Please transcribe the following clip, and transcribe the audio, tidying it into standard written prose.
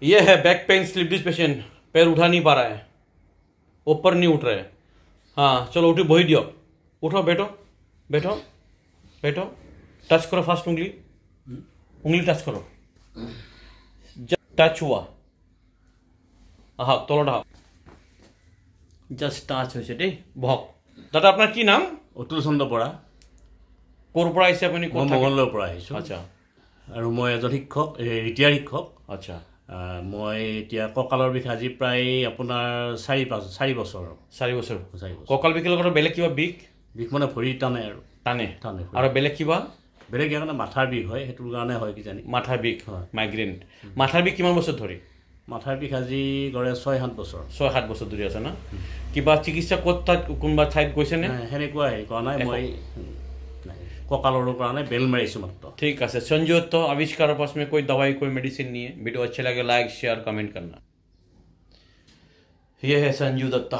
ये है back pain slip disc patient, पैर उठा नहीं पा रहा है, ऊपर नहीं उठ रहा है। हाँ चलो उठी बही दियो, उठो बैठो बैठो बैठो, टच करो फास्ट उंगली, उंगली टच करो, टच हुआ हाँ तलत हाँ জাস্ট টাচ হয়েছে দেই বহক। দাদা আপনার কি নাম? অতুল চন্দ্ৰ বৰা। ক'ৰ পৰা আহিছে আপুনি? মই মঙলদৈৰ পৰা আহিছোঁ। আচ্ছা। আৰু মই এজন শিক্ষক, ৰিটায়াৰ শিক্ষক। আচ্ছা। মই এতিয়া কঁকালৰ বিষ আজি প্ৰায় আপোনাৰ 4 বছৰ। 4 বছৰ। কঁকাল বিষৰ লগত বেলেগ কিবা বিষ? বিষ মানে ভৰি টানে আৰু টানে আৰু বেলেগ কিবা? বেলেগ কাৰণে মাথাৰ বিষ হয়, সেইটোৰ কাৰণে হয় কিজানি। মাথাৰ বিষ হয়, মাইগ্ৰেন। মাথাৰ বিষ কিমান বছৰ ধৰি? মাথাৰ বিষ আজি গড়ে 6-7 বছৰ। 6-7 বছৰ ধৰি আছে না? কিবা চিকিৎসা ক'ত কোনোবা ঠাইত গৈছেনে? সেনেকুৱা কৰা নাই, মই कॉकलों कारण बेल मारी मात्र। ठीक है संजोत्तो आविष्कार पास में कोई दवाई कोई मेडिसिन नहीं है। वीडियो अच्छे लगे लाइक शेयर कमेंट करना। ये है संजू दत्ता।